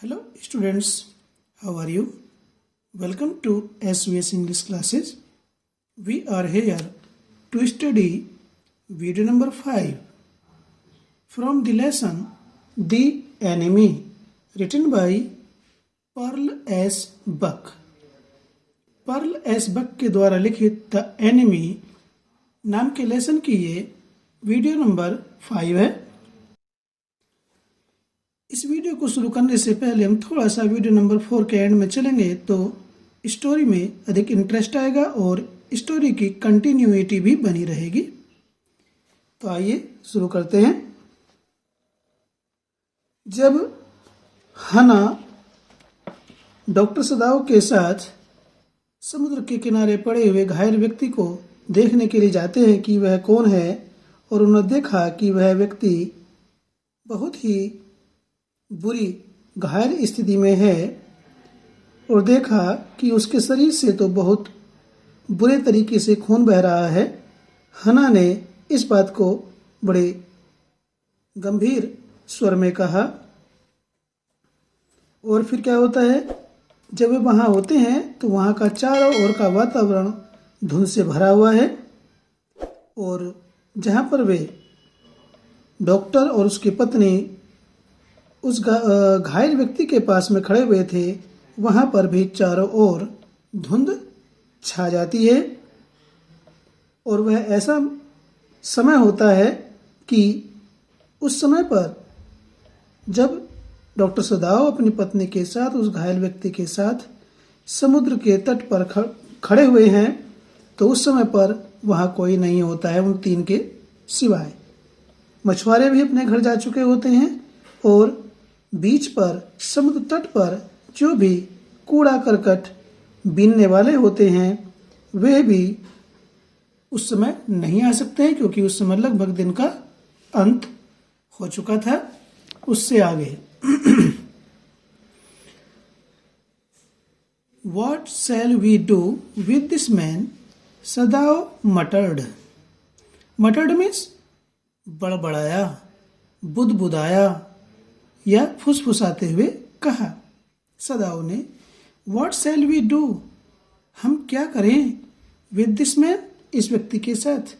Hello students, how are you? Welcome to SVS English classes. We are here to study video number 5 from the lesson The Enemy, written by Pearl S. Buck. Pearl S Buck के द्वारा लिखित the enemy नाम के lesson की ये video number 5 है। इस video को शुरू करने से पहले हम थोड़ा सा वीडियो नंबर 4 के एंड में चलेंगे तो स्टोरी में अधिक इंटरेस्ट आएगा और स्टोरी की कंटिन्यूटी भी बनी रहेगी। तो आइए शुरू करते हैं। जब हना डॉक्टर सदाओ के साथ समुद्र के किनारे पड़े हुए घायल व्यक्ति को देखने के लिए जाते हैं कि वह कौन है, और उन्होंने देखा कि वह व्यक्ति बहुत ही बुरी घायल स्थिति में है और देखा कि उसके शरीर से तो बहुत बुरे तरीके से खून बह रहा है। हना ने इस बात को बड़े गंभीर स्वर में कहा। और फिर क्या होता है, जब वे वहाँ होते हैं तो वहाँ का चारों ओर का वातावरण धुंध से भरा हुआ है और जहाँ पर वे डॉक्टर और उसकी पत्नी उस घायल व्यक्ति के पास में खड़े हुए थे, वहाँ पर भी चारों ओर धुंध छा जाती है। और वह ऐसा समय होता है कि उस समय पर जब डॉक्टर सदाओ अपनी पत्नी के साथ उस घायल व्यक्ति के साथ समुद्र के तट पर खड़े हुए हैं, तो उस समय पर वहाँ कोई नहीं होता है उन तीन के सिवाय। मछुआरे भी अपने घर जा चुके होते हैं और बीच पर समुद्र तट पर जो भी कूड़ा करकट बीनने वाले होते हैं वे भी उस समय नहीं आ सकते हैं, क्योंकि उस समय लगभग दिन का अंत हो चुका था। उससे आगे What shall we do with this man? Sadao muttered. Muttered means बड़बड़ाया, बुदबुदाया या फुसफुसाते हुए कहा। सदाओ ने What shall we do? हम क्या करें? With this man, इस व्यक्ति के साथ।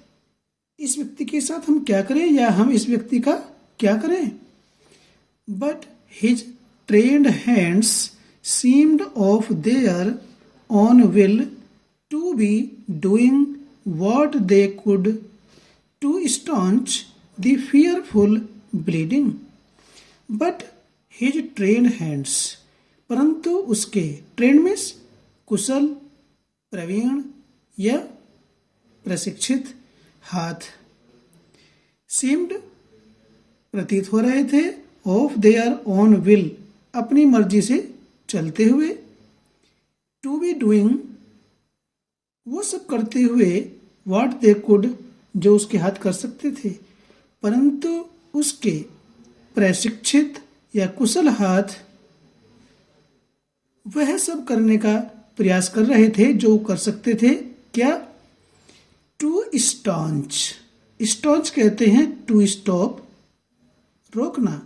इस व्यक्ति के साथ हम क्या करें या हम इस व्यक्ति का क्या करें? But his trained hands seemed of their own will to be doing what they could to staunch the fearful bleeding. But his trained hands, परंतु उसके trained means कुशल, प्रवीण या प्रशिक्षित हाथ, seemed प्रतीत हो रहे थे, of their own will अपनी मर्जी से चलते हुए, to be doing वो सब करते हुए, what they could जो उसके हाथ कर सकते थे, परंतु उसके प्रशिक्षित या कुशल हाथ वह सब करने का प्रयास कर रहे थे जो कर सकते थे। क्या? To staunch. स्टॉन्च कहते हैं टू स्टॉप, रोकना।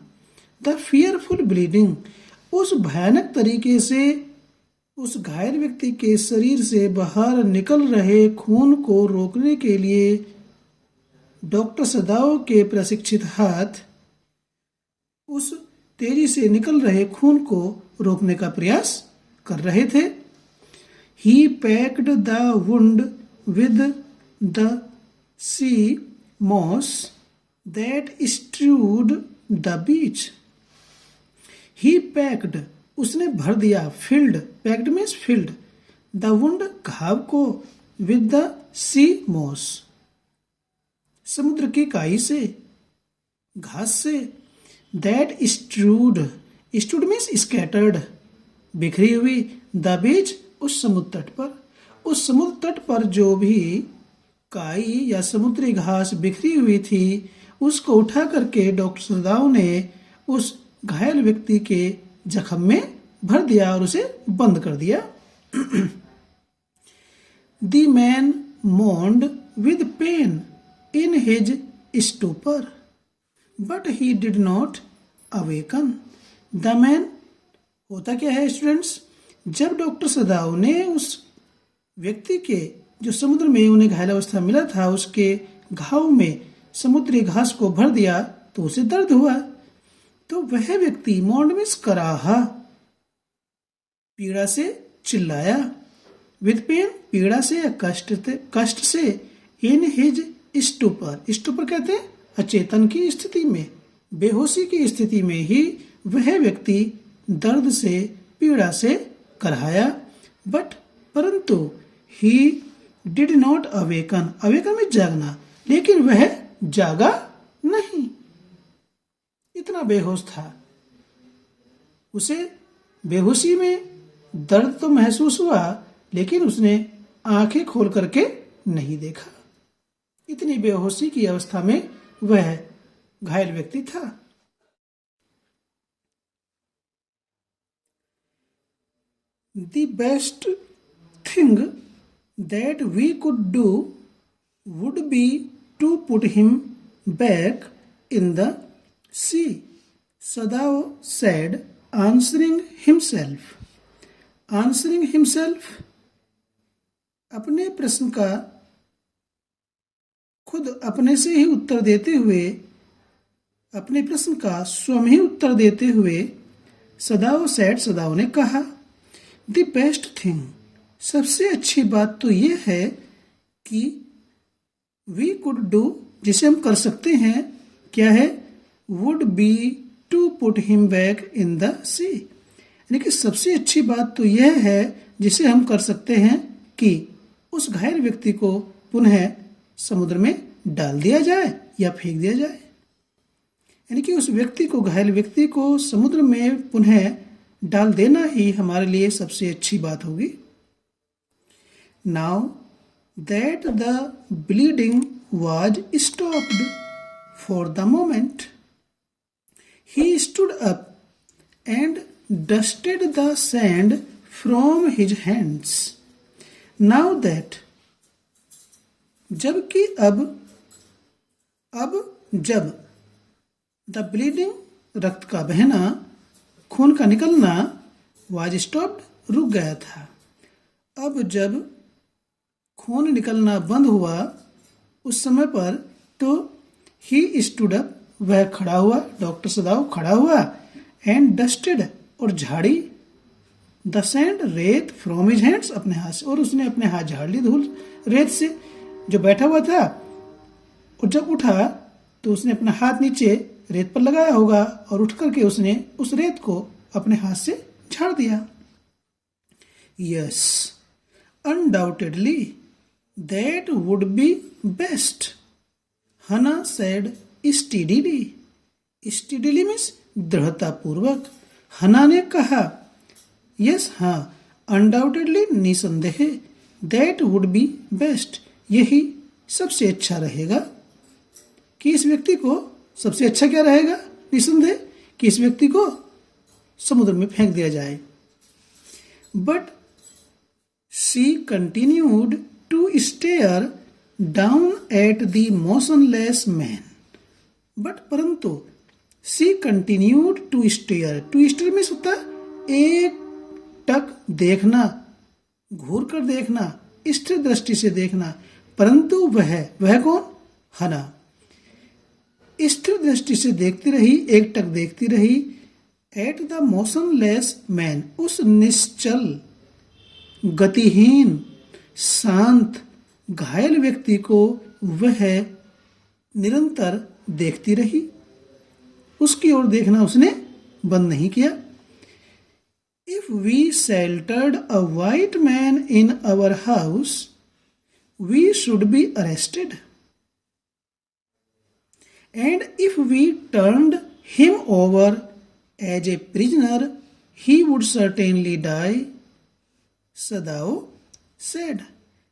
द फियरफुल ब्लीडिंग, उस भयानक तरीके से उस घायल व्यक्ति के शरीर से बाहर निकल रहे खून को रोकने के लिए डॉक्टर सदाओ के प्रशिक्षित हाथ उस तेजी से निकल रहे खून को रोकने का प्रयास कर रहे थे। He packed the wound with the sea moss that strewed the beach. He packed, उसने भर दिया, filled, packed means filled, the wound घाव को, विद द सी मॉस समुद्र की काई से, घास से, दैट स्ट्रूड, स्ट्रूड मीन्स स्कैटर्ड बिखरी हुई, द बीच उस समुद्र तट पर, उस समुद्र तट पर जो भी काई या समुद्री घास बिखरी हुई थी उसको उठा करके डॉक्टर सदाओ ने उस घायल व्यक्ति के जख्म में भर दिया और उसे बंद कर दिया। The man moaned with pain in his stupor, but he did not awaken. The man होता क्या है स्टूडेंट्स, जब डॉक्टर सदाव ने उस व्यक्ति के जो समुद्र में उन्हें घायल अवस्था मिला था उसके घाव में समुद्री घास को भर दिया तो उसे दर्द हुआ। तो वह व्यक्ति मॉन्डमिस कराहा, पीड़ा से चिल्लाया, विद पेन, पीड़ा से या कष्ट से, इन हिज स्टूपर, स्टूपर कहते हैं अचेतन की स्थिति में, बेहोशी की स्थिति में ही वह व्यक्ति दर्द से, पीड़ा से कराया। बट परंतु he did not awaken, awaken में जागना, लेकिन वह जागा नहीं, इतना बेहोश था। उसे बेहोशी में दर्द तो महसूस हुआ लेकिन उसने आंखें खोल करके नहीं देखा, इतनी बेहोशी की अवस्था में वह घायल व्यक्ति था। The best thing that we could do would be to put him back in the sea, Sadao said, answering himself. Answering himself, अपने प्रश्न का खुद अपने से ही उत्तर देते हुए, अपने प्रश्न का स्वयं ही उत्तर देते हुए सदाओ सैड, सदाओ ने कहा, द बेस्ट थिंग, सबसे अच्छी बात तो ये है कि वी कुड डू, जिसे हम कर सकते हैं, क्या है, would be to put him back in the sea, यानी कि सबसे अच्छी बात तो यह है जिसे हम कर सकते हैं कि उस घायल व्यक्ति को पुनः समुद्र में डाल दिया जाए या फेंक दिया जाए, यानी कि उस व्यक्ति को, घायल व्यक्ति को समुद्र में पुनः डाल देना ही हमारे लिए सबसे अच्छी बात होगी। Now that the bleeding was stopped for the moment, he stood up and dusted the sand from his hands. Now that, जबकि अब जब, द ब्लीडिंग, रक्त का बहना, खून का निकलना, वाज स्टॉप्ड, रुक गया था। अब जब खून निकलना बंद हुआ उस समय पर, तो ही स्टूड अप, वह खड़ा हुआ, डॉक्टर सदाव खड़ा हुआ, एंड डस्टेड, और झाड़ी, द सैंड, रेत, फ्रॉम हिज हैंड्स, अपने हाथ से, और उसने अपने हाथ झाड़ ली धूल रेत से जो बैठा हुआ था, और जब उठा तो उसने अपना हाथ नीचे रेत पर लगाया होगा और उठ करके उसने उस रेत को अपने हाथ से झाड़ दिया। Yes, undoubtedly, that would be best, हना सेड स्टीडीली, स्टीडीली मीन्स दृढ़ता पूर्वक, हना ने कहा, यस, हाँ, अनडाउटेडली, निसंदेह, दैट वुड बी बेस्ट, यही सबसे अच्छा रहेगा, कि इस व्यक्ति को, सबसे अच्छा क्या रहेगा, निसंदेह, कि इस व्यक्ति को समुद्र में फेंक दिया जाए। But she continued to stare down at the motionless man, but परंतु शी कंटिन्यूड टू स्टेयर में होता है एक टक देखना, घूर कर देखना, स्थिर दृष्टि से देखना, परंतु वह कौन, हना, स्थिर दृष्टि से देखती रही, एक टक देखती रही, एट द मोशनलेस मैन, उस निश्चल, गतिहीन, शांत, घायल व्यक्ति को वह निरंतर देखती रही, उसकी ओर देखना उसने बंद नहीं किया। If we sheltered a white man in our house, we should be arrested. And if we turned him over as a prisoner, he would certainly die, Sadao said.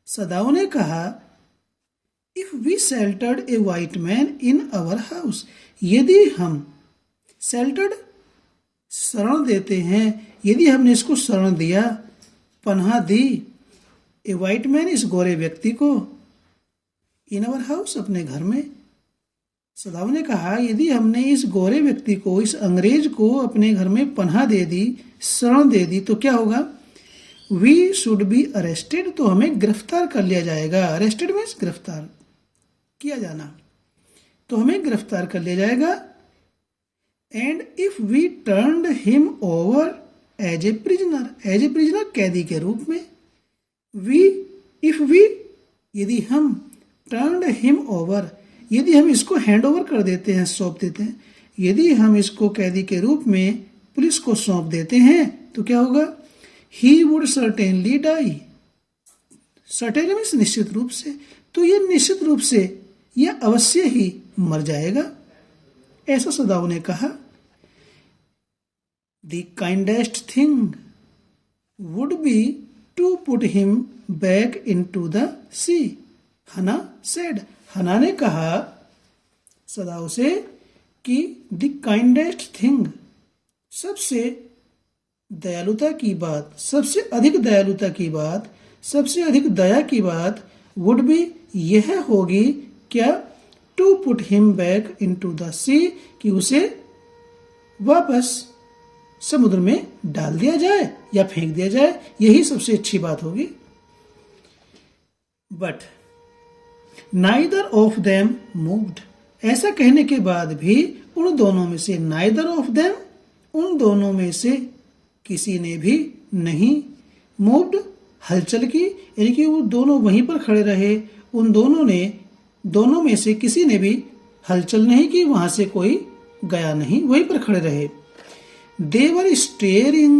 सदाओ ने कहा, if we sheltered a white man in our house, यदि हम sheltered शरण देते हैं, यदि हमने इसको शरण दिया, पनाह दी, ए वाइट मैन, इस गोरे व्यक्ति को, इन आवर हाउस, अपने घर में, सदाओं ने कहा, यदि हमने इस गोरे व्यक्ति को, इस अंग्रेज को अपने घर में पनाह दे दी, शरण दे दी, तो क्या होगा? वी शुड बी अरेस्टेड, तो हमें गिरफ्तार कर लिया जाएगा। अरेस्टेड मीन्स गिरफ्तार किया जाना, तो हमें गिरफ्तार कर लिया जाएगा। And if we turned him over as a prisoner, as a prisoner कैदी के रूप में। यदि हम टर्न्ड हिम ओवर, यदि हम इसको हैंड ओवर कर देते हैं, सौंप देते हैं, यदि हम इसको कैदी के रूप में पुलिस को सौंप देते हैं, तो क्या होगा? He would certainly die. Certainly means निश्चित रूप से, तो ये निश्चित रूप से, यह अवश्य ही मर जाएगा, ऐसा सदाओं ने कहा। The kindest thing would be to put him back into the sea, Hana said. हना ने कहा सदाओं से कि द काइंडेस्ट थिंग, सबसे दयालुता की बात, सबसे अधिक दयालुता की बात, सबसे अधिक दया की बात वुड बी, यह होगी क्या? To put him back into the sea, कि उसे वापस समुद्र में डाल दिया जाए या फेंक दिया जाए, यही सबसे अच्छी बात होगी। But neither of them moved, ऐसा कहने के बाद भी उन दोनों में से, नाइदर ऑफ देम, उन दोनों में से किसी ने भी नहीं मूव्ड, हलचल की, यानी कि वो दोनों वहीं पर खड़े रहे। उन दोनों में से किसी ने भी हलचल नहीं की, वहां से कोई गया नहीं, वहीं पर खड़े रहे। They were staring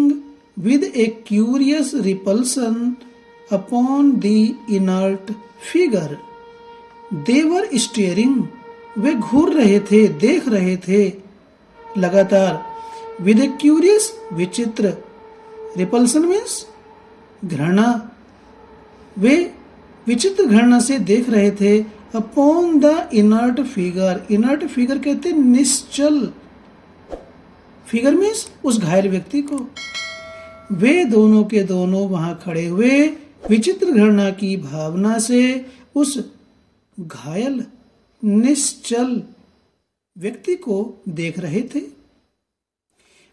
with a curious repulsion upon the inert figure. They were staring, वे घूर रहे थे, देख रहे थे लगातार। With a curious, विचित्र, repulsion means घृणा, वे विचित्र घृणा से देख रहे थे। Upon the inert figure, inert figure कहते हैं निश्चल, फिगर मीन्स उस घायल व्यक्ति को। वे दोनों के दोनों वहां खड़े हुए विचित्र घृणा की भावना से उस घायल निश्चल व्यक्ति को देख रहे थे।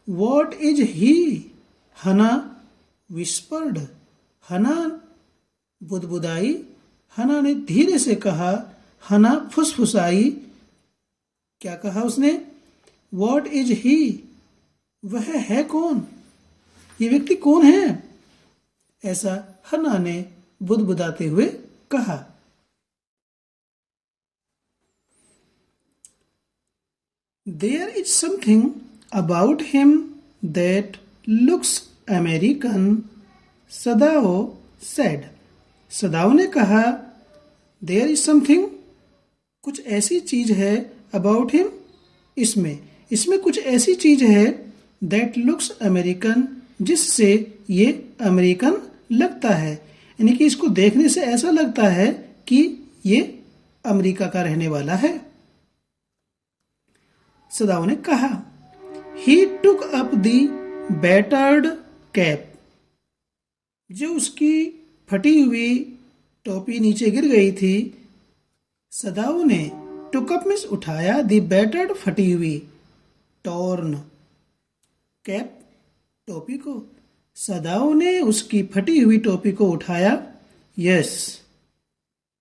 What is he? हना विस्पर्ड, हना बुदबुदाई, हना ने धीरे से कहा, हना फुसफुसाई। क्या कहा उसने? What is he? वह है कौन? ये व्यक्ति कौन है? ऐसा हना ने बुदबुदाते हुए कहा। There is something about him that looks American, Sadao said. सदाओ ने कहा, There is something, कुछ ऐसी चीज है, about him, इसमें कुछ ऐसी चीज है, that looks American, जिससे ये अमेरिकन लगता है, यानी कि इसको देखने से ऐसा लगता है कि ये अमेरिका का रहने वाला है। सदाओ ने कहा, He took up the battered cap, जो उसकी फटी हुई टोपी नीचे गिर गई थी। सदाओ ने took up मीन्स उठाया, the battered फटी हुई, torn कैप टोपी को। सदाओ ने उसकी फटी हुई टोपी को उठाया। Yes,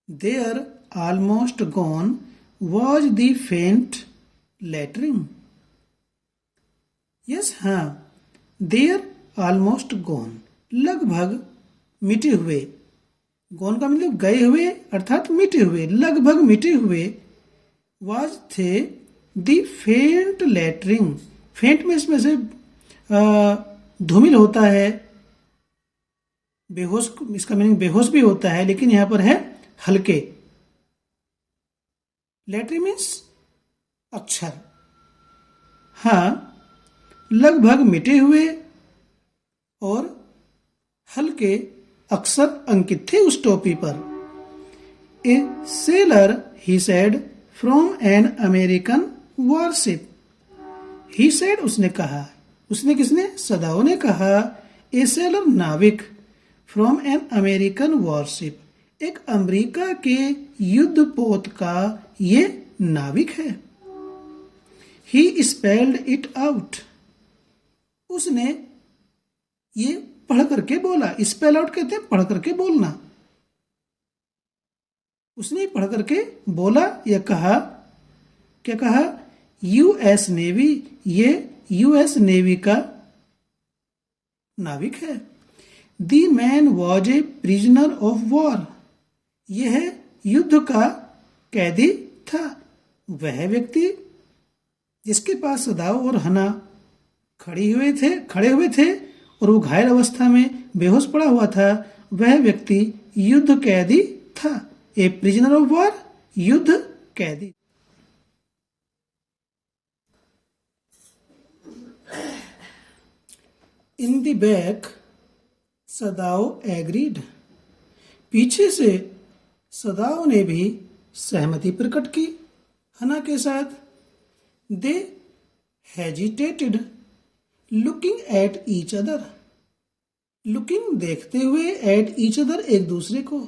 there almost gone was the faint lettering. Yes, हाँ, देयर ऑलमोस्ट गॉन, लगभग मिटे हुए, गॉन का मतलब गए हुए अर्थात मिटे हुए, लगभग मिटे हुए, वाज थे द फेंट लेटरिंग। फेंट में इसमें से धूमिल होता है, बेहोश, इसका मीनिंग बेहोश भी होता है, लेकिन यहां पर है हल्के। लेटरिंग मीन्स अक्षर। हाँ, लगभग मिटे हुए और हल्के अक्षर अंकित थे उस टोपी पर। A sailor, he said, from an American warship. He said, उसने कहा, उसने किसने? सदाओ ने कहा, ए सेलर, नाविक, फ्रॉम एन अमेरिकन वॉरशिप, एक अमेरिका के युद्ध पोत का ये नाविक है। He spelled it out. उसने ये पढ़ करके बोला। स्पेल आउट कहते हैं पढ़ करके बोलना। उसने पढ़ करके बोला या कहा। क्या कहा? यूएस नेवी, ये यूएस नेवी का नाविक है। The man was a prisoner of war, यह युद्ध का कैदी था। वह व्यक्ति जिसके पास सदाओ और हना खड़े हुए थे और वो घायल अवस्था में बेहोश पड़ा हुआ था, वह व्यक्ति युद्ध कैदी था। ए प्रिजनर ऑफ वॉर, युद्ध कैदी। In the back Sadao agreed, पीछे से सदाओ ने भी सहमति प्रकट की हना के साथ। They hesitated looking at each other, looking देखते हुए, एट ईच अदर एक दूसरे को,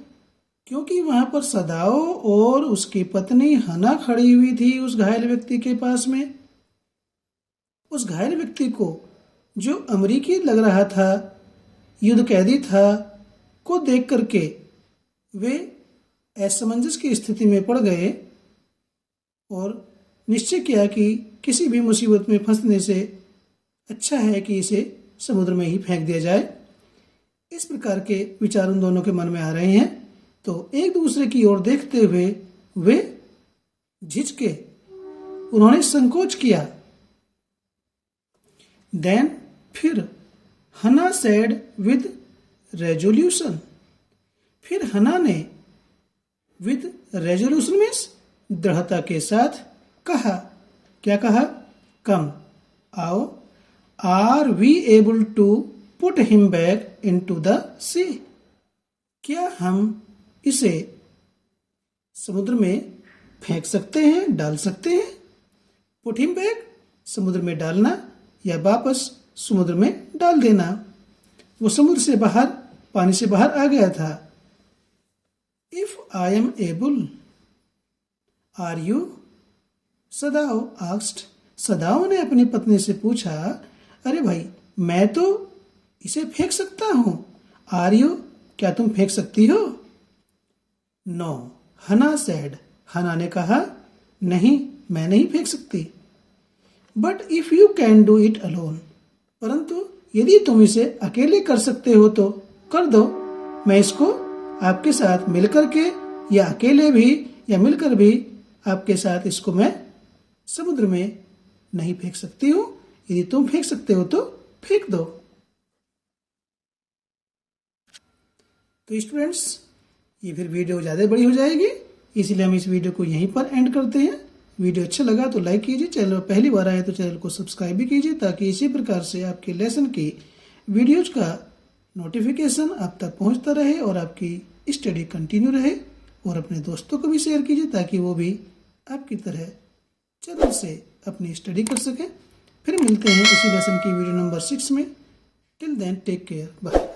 क्योंकि वहां पर सदाओ और उसकी पत्नी हना खड़ी हुई थी उस घायल व्यक्ति के पास में। उस घायल व्यक्ति को जो अमरीकी लग रहा था, युद्ध कैदी था, को देख करके वे असमंजस की स्थिति में पड़ गए और निश्चय किया कि किसी भी मुसीबत में फंसने से अच्छा है कि इसे समुद्र में ही फेंक दिया जाए। इस प्रकार के विचार उन दोनों के मन में आ रहे हैं। तो एक दूसरे की ओर देखते हुए वे झिझके, उन्होंने संकोच किया। देन, फिर हना सेड विद रेजोल्यूशन, फिर हना ने विद रेजोल्यूशन मीन्स दृढ़ता के साथ कहा। क्या कहा? कम, आओ, are we able to put him back into the sea, क्या हम इसे समुद्र में फेंक सकते हैं, डाल सकते हैं? पुट हिम बैक, समुद्र में डालना या वापस समुद्र में डाल देना। वो समुद्र से बाहर, पानी से बाहर आ गया था। If I am able, are you? Sadao asked, Sadao ने अपनी पत्नी से पूछा, अरे भाई मैं तो इसे फेंक सकता हूं, आर यू? क्या तुम फेंक सकती हो? नो, हना सेड, हना ने कहा, नहीं मैं नहीं फेंक सकती। But if you can do it alone, परंतु यदि तुम इसे अकेले कर सकते हो तो कर दो। मैं इसको आपके साथ मिलकर के या अकेले भी या मिलकर भी आपके साथ इसको मैं समुद्र में नहीं फेंक सकती हूं। यदि तुम फेंक सकते हो तो फेंक दो। तो स्टूडेंट्स, ये फिर वीडियो ज़्यादा बड़ी हो जाएगी, इसलिए हम इस वीडियो को यहीं पर एंड करते हैं। वीडियो अच्छा लगा तो लाइक कीजिए, चैनल पर पहली बार आए तो चैनल को सब्सक्राइब भी कीजिए, ताकि इसी प्रकार से आपके लेसन की वीडियोज का नोटिफिकेशन आप तक पहुंचता रहे और आपकी स्टडी कंटिन्यू रहे। और अपने दोस्तों को भी शेयर कीजिए ताकि वो भी आपकी तरह चैनल से अपनी स्टडी कर सकें। फिर मिलते हैं इसी लेसन की वीडियो नंबर 6 में। Till then take care, bye.